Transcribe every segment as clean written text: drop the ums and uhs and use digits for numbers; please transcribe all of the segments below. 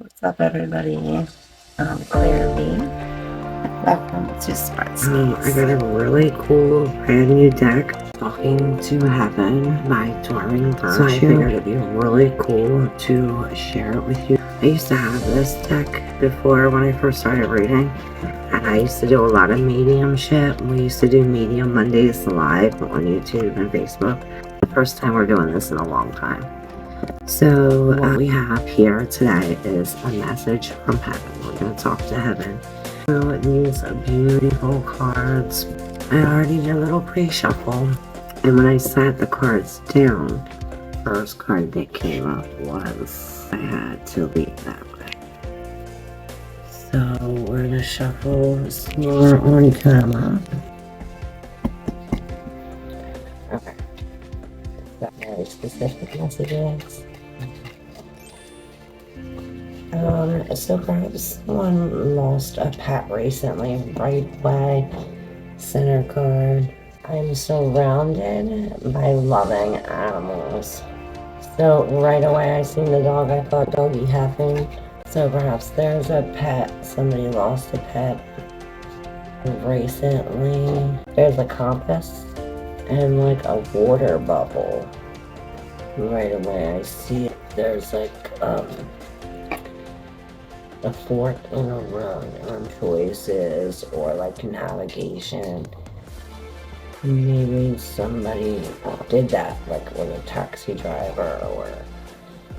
What's up, everybody? ClairV. Welcome to Smart Skates. I got a really cool brand new deck, Talking to Heaven by Touring Virtue. So I figured it'd be really cool to share it with you. I used to have this deck before when I first started reading, and I used to do a lot of mediumship. We used to do Medium Mondays live on YouTube and Facebook. The first time we're doing this in a long time. So what we have here today is a message from heaven. We're going to talk to heaven. So these beautiful cards. I already did a little pre-shuffle, and when I sat the cards down, first card that came up was I had to leave that way. So we're going to shuffle some more on camera. Okay. Got very specific messages. So perhaps someone lost a pet recently, right by center card. I'm surrounded by loving animals. So right away I seen the dog, I thought doggy heaven. So perhaps there's a pet, somebody lost a pet recently. There's a compass and like a water bubble. Right away I see it. There's like a fork in a road on choices or like navigation. Maybe somebody did that, like with a taxi driver or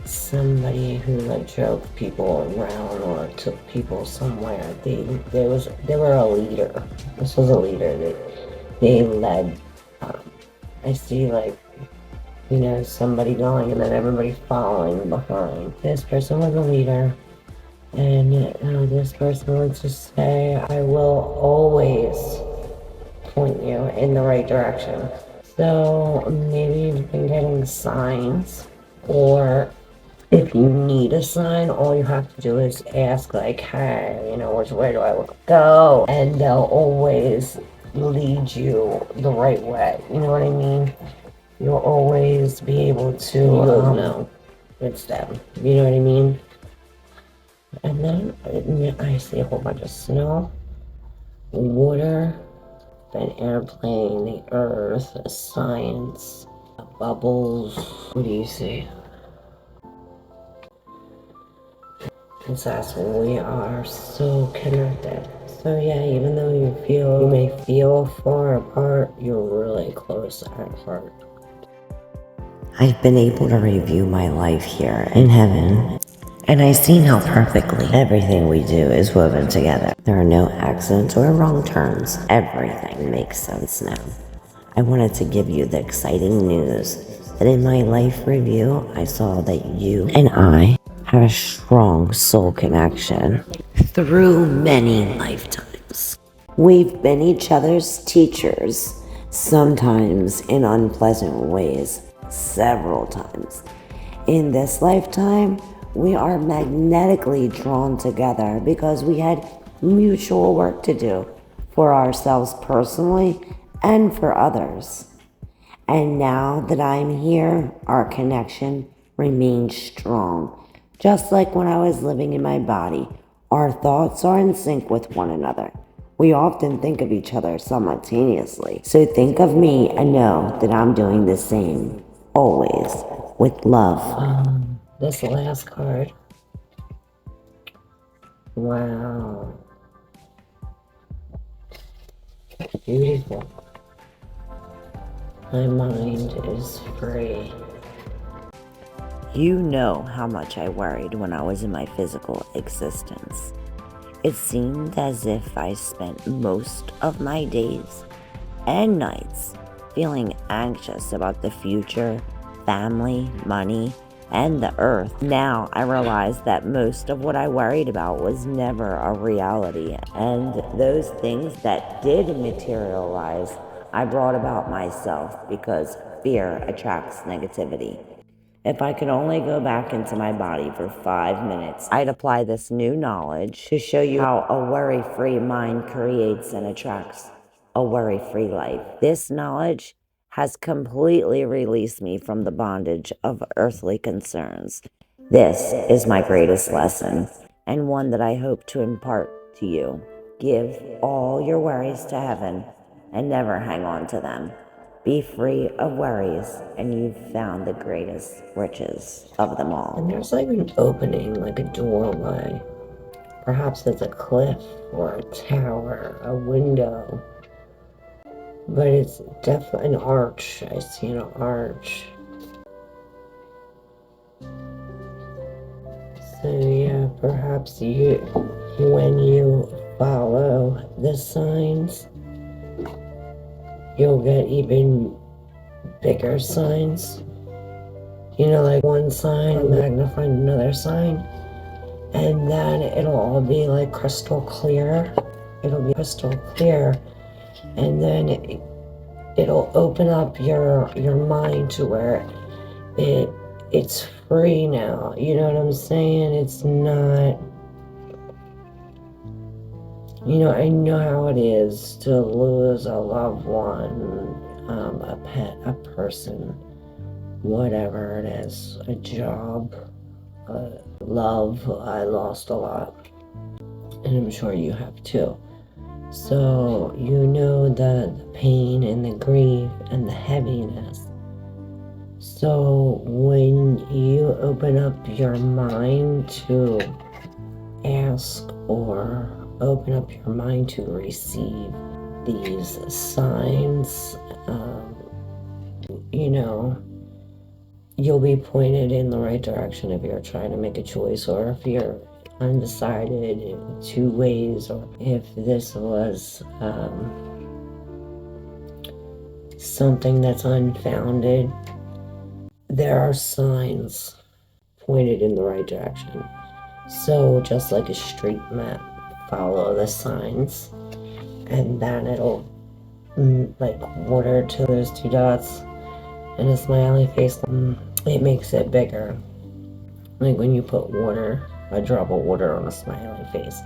somebody who like drove people around or took people somewhere. They were a leader. This was a leader. They led. I see like, you know, somebody going and then everybody following behind. This person was a leader. And this person wants to say, I will always point you in the right direction. So maybe you've been getting signs, or if you need a sign, all you have to do is ask like, hey, you know, which way do I go? And they'll always lead you the right way. You know what I mean? You'll always be able to know it's them. You know what I mean? And then I see a whole bunch of snow, water, an airplane, the earth, science, bubbles. What do you see? It says we are so connected. So yeah, even though you may feel far apart, you're really close at heart. I've been able to review my life here in heaven, and I've seen how perfectly everything we do is woven together. There are no accidents or wrong turns. Everything makes sense now. I wanted to give you the exciting news that in my life review, I saw that you and I have a strong soul connection through many lifetimes. We've been each other's teachers, sometimes in unpleasant ways, several times. In this lifetime, we are magnetically drawn together because we had mutual work to do for ourselves personally and for others. And now that I'm here, our connection remains strong. Just like when I was living in my body, our thoughts are in sync with one another. We often think of each other simultaneously. So think of me and know that I'm doing the same, always, with love. This last card. Wow. Beautiful. My mind is free. You know how much I worried when I was in my physical existence. It seemed as if I spent most of my days and nights feeling anxious about the future, family, money, and the earth. Now I realize that most of what I worried about was never a reality, and those things that did materialize, I brought about myself because fear attracts negativity. If I could only go back into my body for 5 minutes, I'd apply this new knowledge to show you how a worry-free mind creates and attracts a worry-free life. This knowledge has completely released me from the bondage of earthly concerns. This is my greatest lesson, and one that I hope to impart to you. Give all your worries to heaven and never hang on to them. Be free of worries, and you've found the greatest riches of them all. And there's like an opening, like a doorway. Perhaps it's a cliff or a tower, a window. But it's definitely an arch. I see an arch. So yeah, perhaps when you follow the signs, you'll get even bigger signs. You know, like one sign magnifying another sign. And then it'll all be like crystal clear. It'll be crystal clear. And then it'll open up your mind to where it's free now. You know what I'm saying? It's not, you know, I know how it is to lose a loved one, a pet, a person, whatever it is, a job, love. I lost a lot, and I'm sure you have too. So you know the pain and the grief and the heaviness. So when you open up your mind to ask or open up your mind to receive these signs, you know, you'll be pointed in the right direction if you're trying to make a choice, or if you're undecided in 2 ways, or if this was something that's unfounded. There are signs pointed in the right direction. So just like a street map, follow the signs, and then it'll like water till there's 2 dots and a smiley face. It makes it bigger. Like when you put water, a drop of water on a smiley face,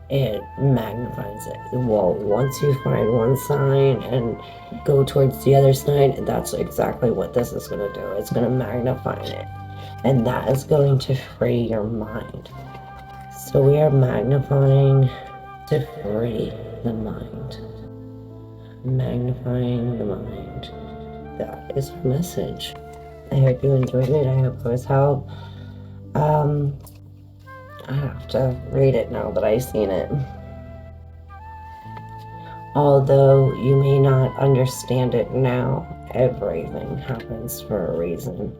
it magnifies it. Well, once you find one sign and go towards the other sign, that's exactly what this is going to do. It's going to magnify it, and that is going to free your mind. So we are magnifying to free the mind. Magnifying the mind. That is our message. I hope you enjoyed it. I hope it was help. I have to read it now that I've seen it. Although you may not understand it now, everything happens for a reason.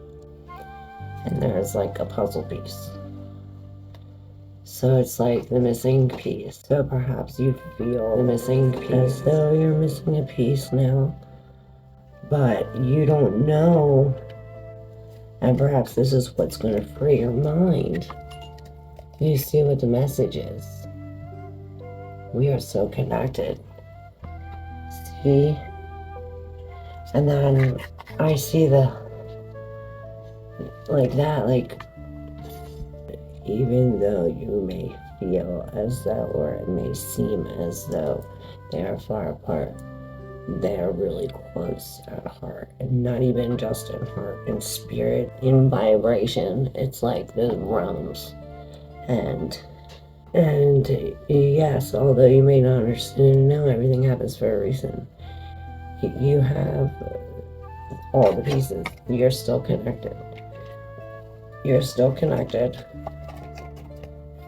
And there's like a puzzle piece. So it's like the missing piece. So perhaps you feel the missing piece, though you're missing a piece now. But you don't know. And perhaps this is what's going to free your mind. You see what the message is. We are so connected. See? And then I see like even though you may feel as though, or it may seem as though they are far apart, they are really close at heart, and not even just in heart, in spirit, in vibration. It's like the realms. And yes, although you may not understand now, everything happens for a reason. You have all the pieces. You're still connected. You're still connected.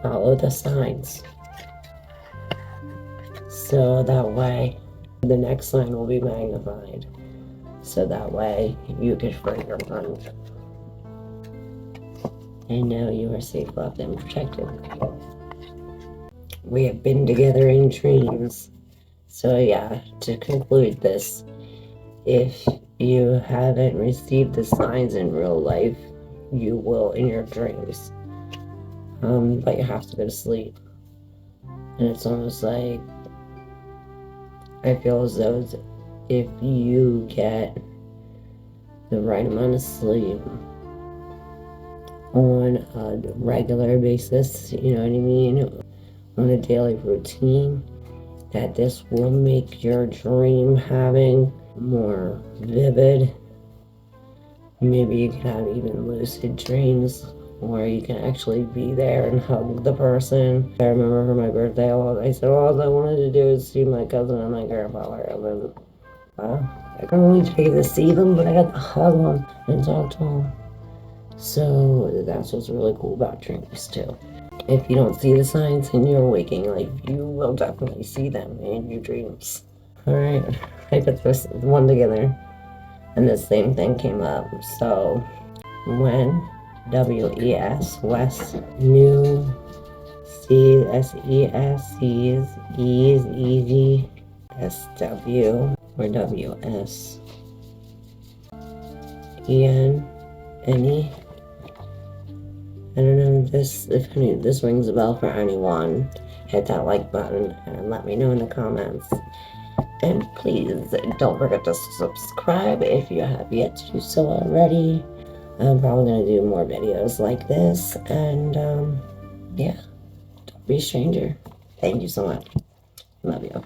Follow the signs. So that way, the next sign will be magnified. So that way, you can free your mind. And know you are safe, loved, and protected. We have been together in dreams. So yeah, to conclude this, if you haven't received the signs in real life, you will in your dreams. But you have to go to sleep. And it's almost like, I feel as though if you get the right amount of sleep on a regular basis, you know what I mean, on a daily routine, that this will make your dream having more vivid. Maybe you can have even lucid dreams where you can actually be there and hug the person. I remember for my birthday, I said all I wanted to do is see my cousin and my grandfather. And then, I couldn't really take to see them, but I got to hug them and talk to them. So that's what's really cool about dreams too. If you don't see the signs in your waking life, you will definitely see them in your dreams. Alright, I put this one together and the same thing came up. So when WES, West, New, CSES, E's, EG, SW, or WS, EN, NE. I don't know if this rings a bell for anyone. Hit that like button and let me know in the comments. And please don't forget to subscribe if you have yet to do so already. I'm probably going to do more videos like this. And yeah, don't be a stranger. Thank you so much. Love you.